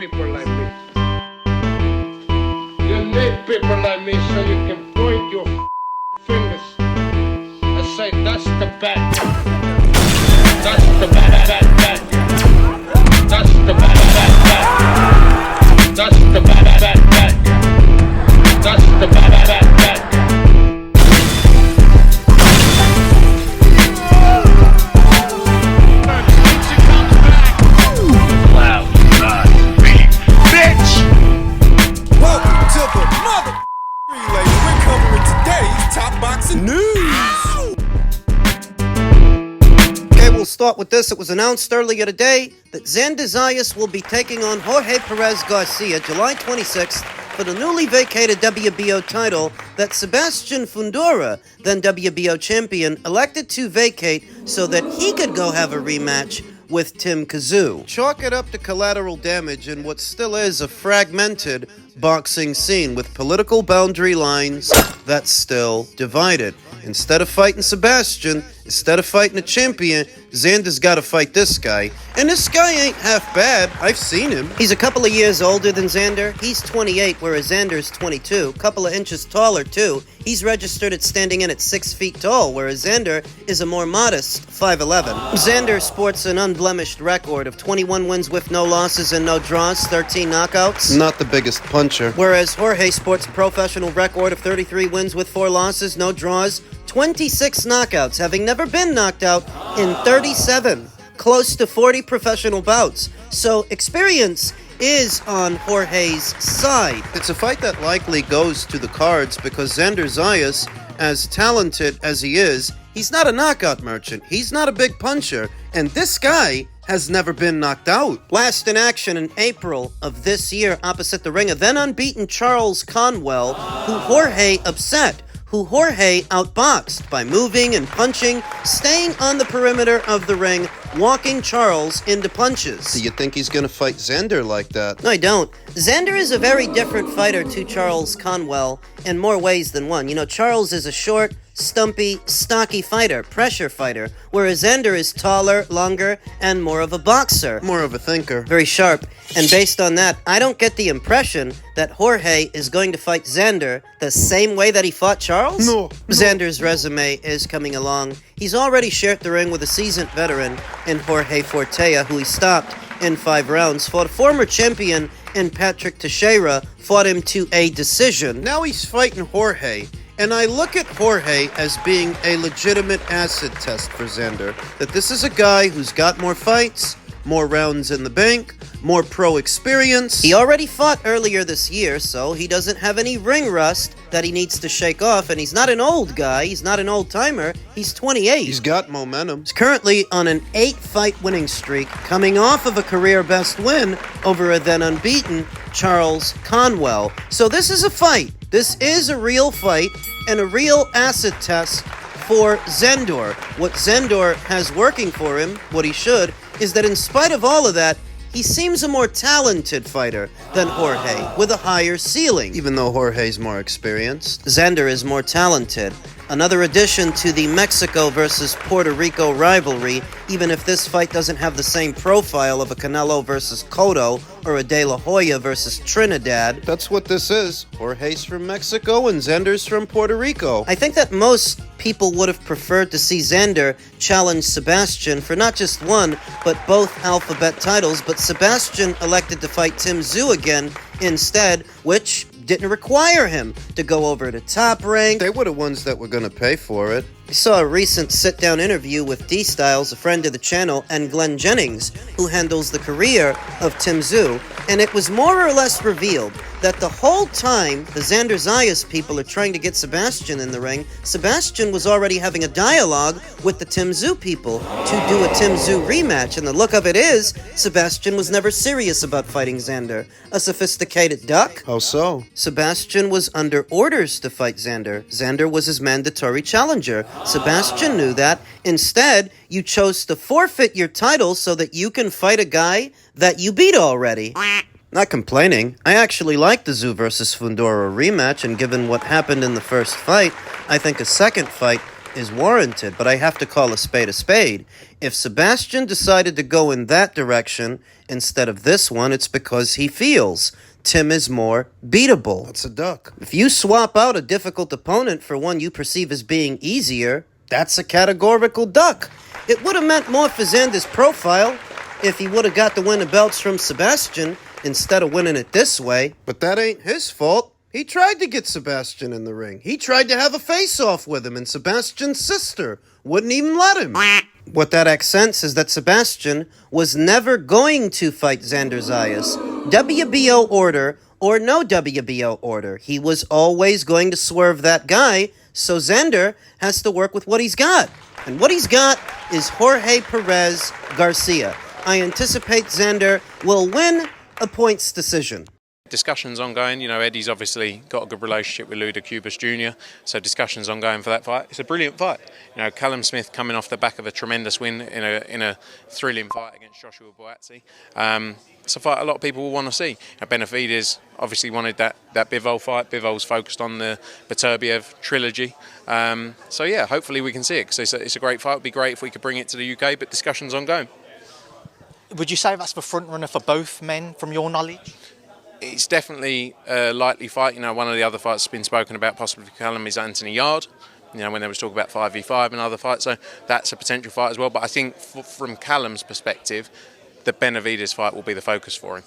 people like me. You need people like me so you can point your fingers and say, that's the bad guy. That's the bad guy. That's the bad guy. That's the bad guy. That's the bad guy. Start with this. It was announced earlier today that Xander Zayas will be taking on Jorge Garcia July 26th for the newly vacated WBO title that Sebastian Fundora, then WBO champion, elected to vacate so that he could go have a rematch with Tim Tszyu. Chalk it up to collateral damage in what still is a fragmented boxing scene with political boundary lines that's still divided. Instead of fighting Sebastian, instead of fighting a champion, Xander's got to fight this guy. And this guy ain't half bad. I've seen him. He's a couple of years older than Xander. He's 28, whereas Xander's 22. Couple of inches taller, too. He's registered at standing in at 6 feet tall, whereas Xander is a more modest 5'11". Xander sports an unblemished record of 21 wins with no losses and no draws, 13 knockouts. Not the biggest puncher. Whereas Jorge sports a professional record of 33 wins with 4 losses, no draws, 26 knockouts, having never been knocked out in 37, close to 40 professional bouts. So experience is on Jorge's side. It's a fight that likely goes to the cards because Xander Zayas, as talented as he is, he's not a knockout merchant. He's not a big puncher. And this guy has never been knocked out. Last in action in April of this year opposite the ring of then unbeaten Charles Conwell, who Jorge upset, who Jorge outboxed by moving and punching, staying on the perimeter of the ring, walking Charles into punches. Do you think he's gonna fight Xander like that? No, I don't. Xander is a very different fighter to Charles Conwell in more ways than one. You know, Charles is a short, stumpy, stocky fighter, pressure fighter, whereas Xander is taller, longer, and more of a boxer. More of a thinker. Very sharp. And based on that, I don't get the impression that Jorge is going to fight Xander the same way that he fought Charles. No. Xander's resume is coming along. He's already shared the ring with a seasoned veteran in Jorge Fortea, who he stopped in 5 rounds, fought a former champion in Patrick Teixeira, fought him to a decision. Now he's fighting Jorge. And I look at Jorge as being a legitimate acid test for Xander. That this is a guy who's got more fights, more rounds in the bank, more pro experience. He already fought earlier this year, so he doesn't have any ring rust that he needs to shake off. And he's not an old guy. He's not an old timer. He's 28. He's got momentum. He's currently on an 8-fight winning streak, coming off of a career best win over a then unbeaten Charles Conwell. So this is a fight. This is a real fight and a real acid test for Xander. What Xander has working for him, what he should, is that in spite of all of that, he seems a more talented fighter than Jorge, with a higher ceiling. Even though Jorge's more experienced, Xander is more talented. Another addition to the Mexico versus Puerto Rico rivalry, even if this fight doesn't have the same profile of a Canelo versus Cotto or a De La Hoya versus Trinidad. That's what this is. Jorge's from Mexico and Xander's from Puerto Rico. I think that most people would have preferred to see Xander challenge Sebastian for not just one, but both alphabet titles, but Sebastian elected to fight Tim Tszyu again instead, which didn't require him to go over to Top Rank. They were the ones that were going to pay for it. I saw a recent sit-down interview with D-Styles, a friend of the channel, and Glenn Jennings, who handles the career of Tim Tszyu, and it was more or less revealed that the whole time the Xander Zayas people are trying to get Sebastian in the ring, Sebastian was already having a dialogue with the Tim Tszyu people to do a Tim Tszyu rematch, and the look of it is, Sebastian was never serious about fighting Xander. A sophisticated duck? How so? Sebastian was under orders to fight Xander. Xander was his mandatory challenger. Sebastian knew that. Instead, you chose to forfeit your title so that you can fight a guy that you beat already. Not complaining. I actually like the Tszyu versus Fundora rematch, and given what happened in the first fight, I think a second fight is warranted, but I have to call a spade a spade. If Sebastian decided to go in that direction instead of this one, it's because he feels Tim is more beatable. That's a duck. If you swap out a difficult opponent for one you perceive as being easier, that's a categorical duck. It would have meant more for Xander's profile if he would have got the winning belts from Sebastian instead of winning it this way. But that ain't his fault. He tried to get Sebastian in the ring. He tried to have a face-off with him, and Sebastian's sister wouldn't even let him. What that accents is that Sebastian was never going to fight Xander Zayas. WBO order or no WBO order. He was always going to swerve that guy, so Xander has to work with what he's got. And what he's got is Jorge Perez Garcia. I anticipate Xander will win a points decision. Discussions ongoing. You know, Eddie's obviously got a good relationship with Luda Cubas Jr., so discussions ongoing for that fight. It's a brilliant fight. You know, Callum Smith coming off the back of a tremendous win in a thrilling fight against Joshua Boazzi. It's a fight a lot of people will want to see. Benavidez obviously wanted that Bivol fight. Bivol's focused on the Beterbiev trilogy. So yeah, hopefully we can see it, because it's a great fight. It would be great if we could bring it to the UK, but discussions ongoing. Would you say that's the front runner for both men, from your knowledge? It's definitely a likely fight. You know, one of the other fights that's been spoken about possibly for Callum is Anthony Yard. You know, when there was talk about 5v5 and other fights, so that's a potential fight as well. But I think from Callum's perspective, the Benavidez fight will be the focus for him.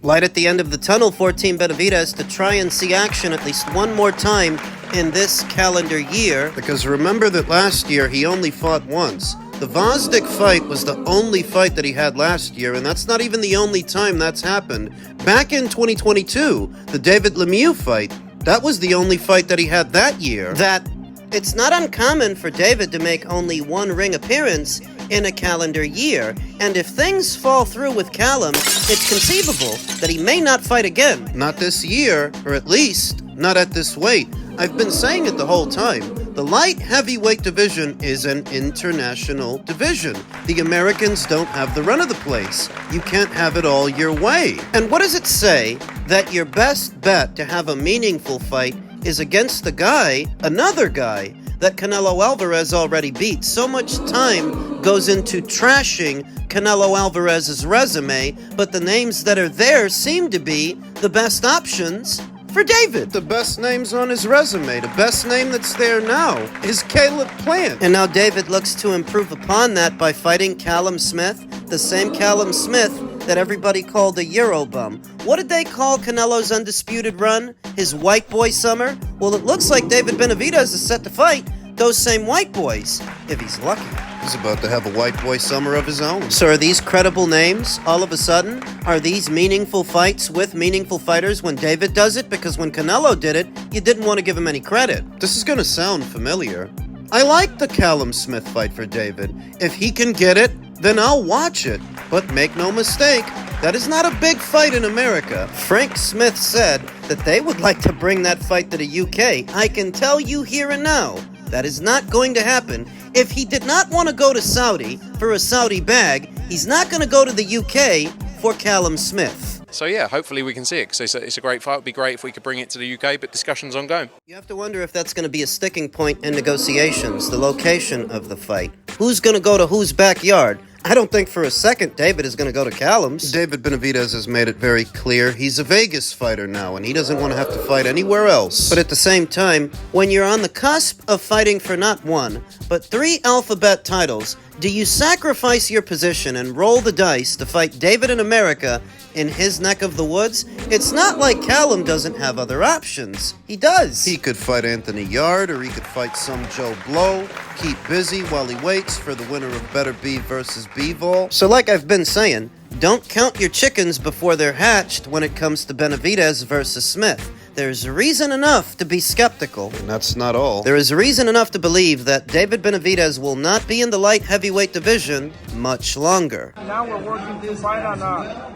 Light at the end of the tunnel for Team Benavidez to try and see action at least one more time in this calendar year. Because remember that last year he only fought once. The Vosdick fight was the only fight that he had last year, and that's not even the only time that's happened. Back in 2022, the David Lemieux fight, that was the only fight that he had that year. That it's not uncommon for David to make only one ring appearance in a calendar year, and if things fall through with Callum, it's conceivable that he may not fight again. Not this year, or at least not at this weight. I've been saying it the whole time. The light heavyweight division is an international division. The Americans don't have the run of the place. You can't have it all your way. And what does it say that your best bet to have a meaningful fight is against the guy, another guy, that Canelo Alvarez already beat? So much time goes into trashing Canelo Alvarez's resume, but the names that are there seem to be the best options for David. The best names on his resume, the best name that's there now, is Caleb Plant. And now David looks to improve upon that by fighting Callum Smith, the same Callum Smith that everybody called a Eurobum. What did they call Canelo's undisputed run? His white boy summer? Well, it looks like David Benavidez is set to fight those same white boys, if he's lucky. He's about to have a white boy summer of his own. So are these credible names all of a sudden? Are these meaningful fights with meaningful fighters when David does it? Because when Canelo did it, you didn't want to give him any credit. This is going to sound familiar. I like the Callum Smith fight for David. If he can get it, then I'll watch it. But make no mistake, that is not a big fight in America. Frank Smith said that they would like to bring that fight to the UK. I can tell you here and now, that is not going to happen. If he did not want to go to Saudi for a Saudi bag, he's not going to go to the UK for Callum Smith. So yeah, hopefully we can see it, because it's a great fight. It would be great if we could bring it to the UK, but discussions ongoing. You have to wonder if that's going to be a sticking point in negotiations, the location of the fight. Who's going to go to whose backyard? I don't think for a second David is going to go to Callum's. David Benavidez has made it very clear he's a Vegas fighter now, and he doesn't want to have to fight anywhere else. But at the same time, when you're on the cusp of fighting for not one, but 3 alphabet titles, do you sacrifice your position and roll the dice to fight David in America in his neck of the woods? It's not like Callum doesn't have other options. He does. He could fight Anthony Yard, or he could fight some Joe Blow, keep busy while he waits for the winner of Beterbiev versus Bivol. So like I've been saying, don't count your chickens before they're hatched when it comes to Benavidez versus Smith. There's reason enough to be skeptical. And that's not all. There is reason enough to believe that David Benavidez will not be in the light heavyweight division much longer. Now we're working to fight on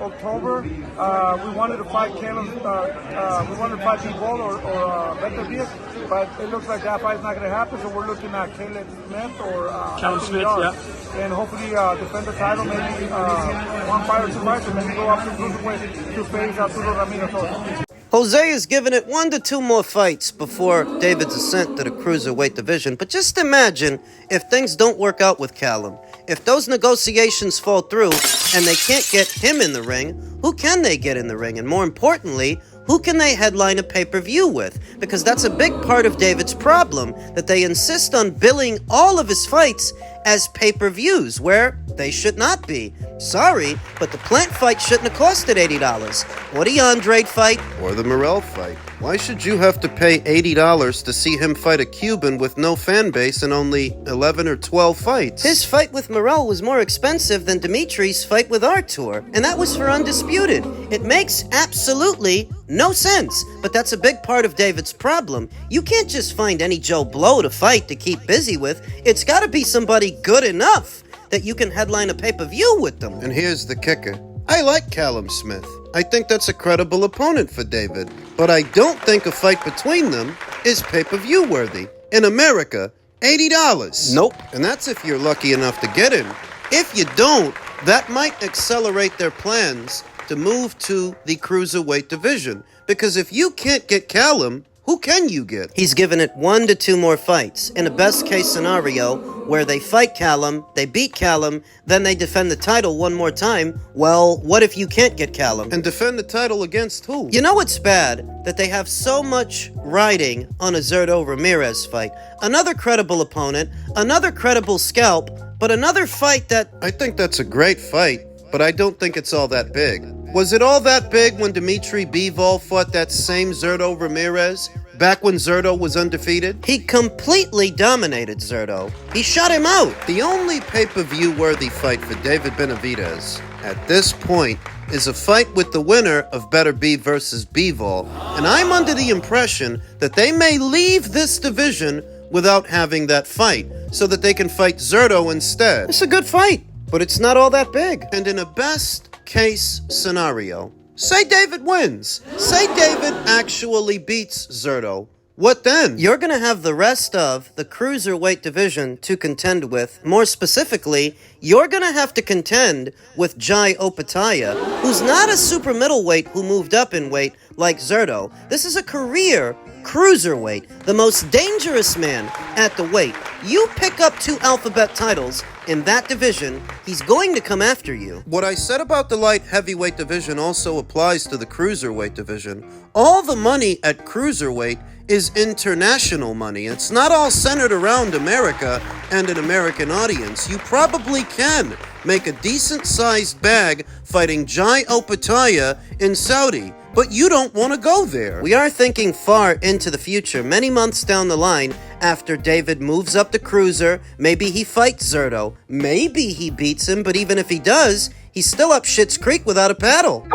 October. We wanted to fight Caleb, we wanted to fight Bivol or Benavidez, but it looks like that fight's not going to happen, so we're looking at Caleb Smith or Callum Smith, yeah. And hopefully defend the title, maybe 1 fight or 2 fights, and then go up to cruiserweight to face Zurdo Ramirez. Jose is giving it 1 to 2 more fights before David's ascent to the cruiserweight division. But just imagine if things don't work out with Callum. If those negotiations fall through and they can't get him in the ring, who can they get in the ring? And more importantly, who can they headline a pay-per-view with? Because that's a big part of David's problem, that they insist on billing all of his fights as pay-per-views, where they should not be. Sorry, but the Plant fight shouldn't have costed $80. Or the Andrade fight. Or the Morrell fight. Why should you have to pay $80 to see him fight a Cuban with no fan base and only 11 or 12 fights? His fight with Morrell was more expensive than Dimitri's fight with Artur, and that was for Undisputed. It makes absolutely no sense, but that's a big part of David's problem. You can't just find any Joe Blow to fight to keep busy with. It's gotta be somebody good enough that you can headline a pay-per-view with them. And here's the kicker. I like Callum Smith. I think that's a credible opponent for David. But I don't think a fight between them is pay-per-view worthy. In America, $80. Nope. And that's if you're lucky enough to get him. If you don't, that might accelerate their plans to move to the cruiserweight division. Because if you can't get Callum, who can you get? He's given it 1 to 2 more fights. In a best-case scenario, where they fight Callum, they beat Callum, then they defend the title 1 more time, well, what if you can't get Callum? And defend the title against who? You know it's bad that they have so much riding on a Zurdo Ramirez fight. Another credible opponent, another credible scalp, but another fight that... I think that's a great fight, but I don't think it's all that big. Was it all that big when Dimitri Bivol fought that same Zurdo Ramirez, back when Zurdo was undefeated? He completely dominated Zurdo. He shut him out. The only pay-per-view worthy fight for David Benavidez at this point is a fight with the winner of Better Be versus Bivol, and I'm under the impression that they may leave this division without having that fight, so that they can fight Zurdo instead. It's a good fight, but it's not all that big. And in a best-case scenario, say David wins. Say David actually beats Zurdo. What then? You're going to have the rest of the cruiserweight division to contend with. More specifically, you're going to have to contend with Jai Opataya, who's not a super middleweight who moved up in weight like Zurdo. This is a career cruiserweight, the most dangerous man at the weight. You pick up 2 alphabet titles in that division, he's going to come after you. What I said about the light heavyweight division also applies to the cruiserweight division. All the money at cruiserweight is international money. It's not all centered around America and an American audience. You probably can make a decent-sized bag fighting Jai Opataya in Saudi, but you don't want to go there. We are thinking far into the future, many months down the line, after David moves up to cruiser. Maybe he fights Zurdo. Maybe he beats him, but even if he does, he's still up Schitt's Creek without a paddle.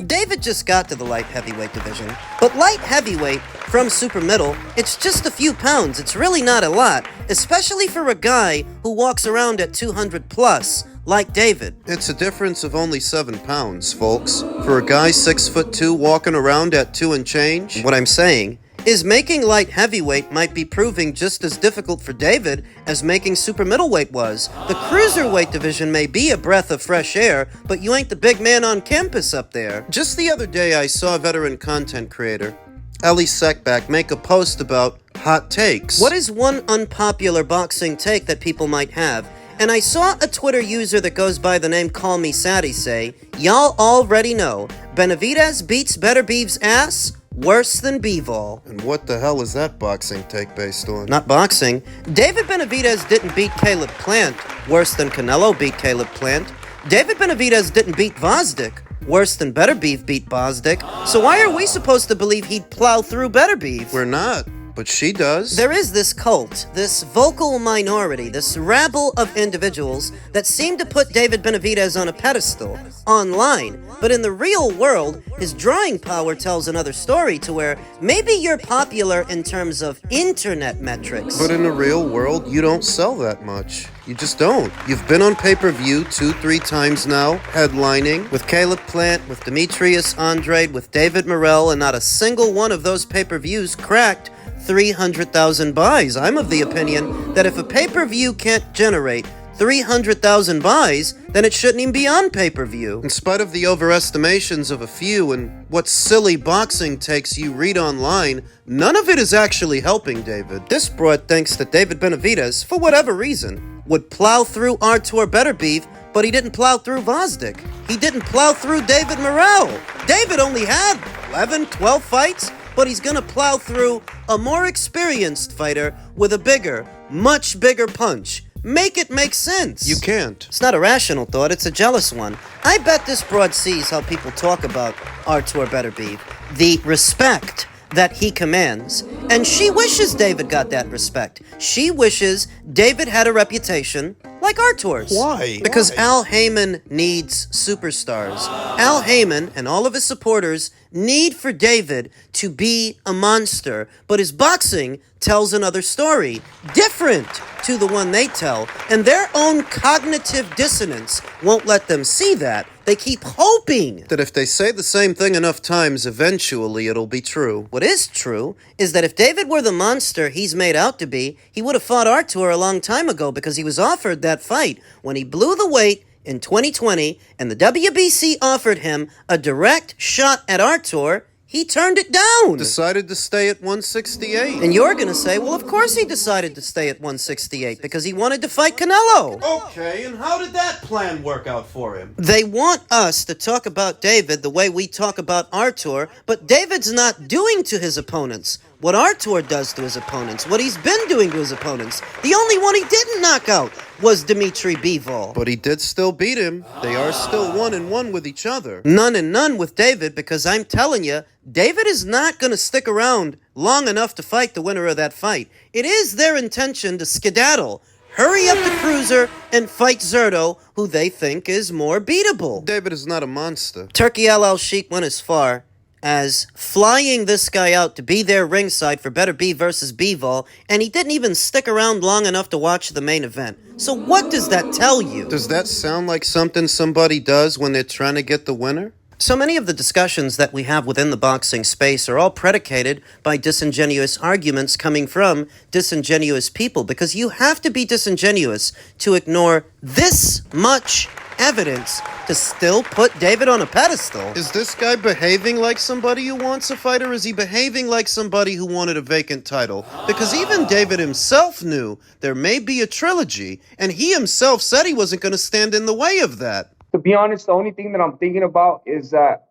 David just got to the light heavyweight division, but light heavyweight from super middle, it's just a few pounds. It's really not a lot, especially for a guy who walks around at 200 plus, like David. It's a difference of only 7 pounds, folks. For a guy 6'2" walking around at 2 and change. What I'm saying is making light heavyweight might be proving just as difficult for David as making super middleweight was. The cruiserweight division may be a breath of fresh air, but you ain't the big man on campus up there. Just the other day, I saw veteran content creator Ellie Seckback make a post about hot takes. What is one unpopular boxing take that people might have? And I saw a Twitter user that goes by the name Call Me Sadie say, y'all already know, Benavidez beats Better Beef's ass worse than Bivol. And what the hell is that boxing take based on? Not boxing. David Benavidez didn't beat Caleb Plant worse than Canelo beat Caleb Plant. David Benavidez didn't beat Vosdick worse than Better Beef beat Vosdick. So why are we supposed to believe he'd plow through Better Beef? We're not. But she does. There is this cult, this vocal minority, this rabble of individuals that seem to put David Benavidez on a pedestal online. But in the real world, his drawing power tells another story to where maybe you're popular in terms of internet metrics. But in the real world, you don't sell that much. You just don't. You've been on pay-per-view 2-3 times now, headlining. With Caleb Plant, with Demetrius Andrade, with David Morrell, and not a single one of those pay-per-views cracked 300,000 buys. I'm of the opinion that if a pay-per-view can't generate 300,000 buys, then it shouldn't even be on pay-per-view. In spite of the overestimations of a few and what silly boxing takes you read online, none of it is actually helping David. This broad thinks that David Benavidez, for whatever reason, would plow through Artur Beterbiev, but he didn't plow through Vazdik. He didn't plow through David Morrell. David only had 11, 12 fights, but he's gonna plow through a more experienced fighter with a bigger, much bigger punch. Make it make sense. You can't. It's not a rational thought, it's a jealous one. I bet this broad sees how people talk about Artur Beterbiev, the respect that he commands, and she wishes David got that respect. She wishes David had a reputation like Artur's. Why? Because Al Heyman needs superstars. Al Heyman and all of his supporters need for David to be a monster, but his boxing tells another story, different to the one they tell, and their own cognitive dissonance won't let them see that. They keep hoping That if they say the same thing enough times, eventually it'll be true. What is true is that if David were the monster he's made out to be, he would have fought Artur a long time ago because he was offered that fight when he blew the weight in 2020 and the WBC offered him a direct shot at Artur. He turned it down. Decided to stay at 168. And you're going to say, well, of course he decided to stay at 168 because he wanted to fight Canelo. Okay, and how did that plan work out for him? They want us to talk about David the way we talk about Artur, but David's not doing to his opponents what Artur does to his opponents, what he's been doing to his opponents. The only one he didn't knock out was Dmitry Bivol. But he did still beat him. They are still 1-1 with each other. None and none with David, because I'm telling you, David is not going to stick around long enough to fight the winner of that fight. It is their intention to skedaddle, hurry up the cruiser, and fight Zurdo, who they think is more beatable. David is not a monster. Turkey Al Sheikh went as far as flying this guy out to be there ringside for Beterbiev versus Bivol, and he didn't even stick around long enough to watch the main event. So what does that tell you? Does that sound like something somebody does when they're trying to get the winner? So many of the discussions that we have within the boxing space are all predicated by disingenuous arguments coming from disingenuous people, because you have to be disingenuous to ignore this much evidence to still put David on a pedestal. Is this guy behaving like somebody who wants a fight, or is he behaving like somebody who wanted a vacant title? Because even David himself knew there may be a trilogy, and he himself said he wasn't going to stand in the way of that. To be honest, the only thing that I'm thinking about is that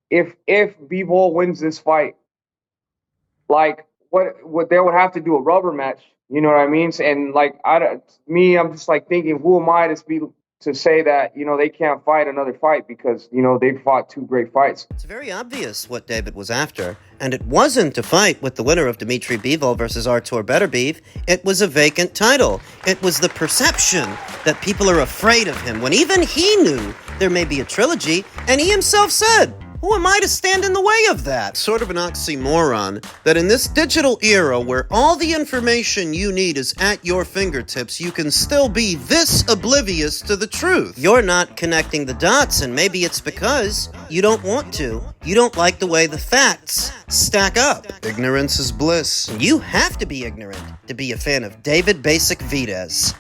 if Bivol wins this fight, like what they would have to do a rubber match. You know what I mean? And like I'm just like thinking, who am I to say that, you know, they can't fight another fight because, you know, they've fought two great fights. It's very obvious what David was after, and it wasn't a fight with the winner of Dmitry Bivol versus Artur Beterbiev. It was a vacant title. It was the perception that people are afraid of him, when even he knew there may be a trilogy, and he himself said, who am I to stand in the way of that? Sort of an oxymoron that in this digital era where all the information you need is at your fingertips, you can still be this oblivious to the truth. You're not connecting the dots, and maybe it's because you don't want to. You don't like the way the facts stack up. Ignorance is bliss. You have to be ignorant to be a fan of David Basic Videz.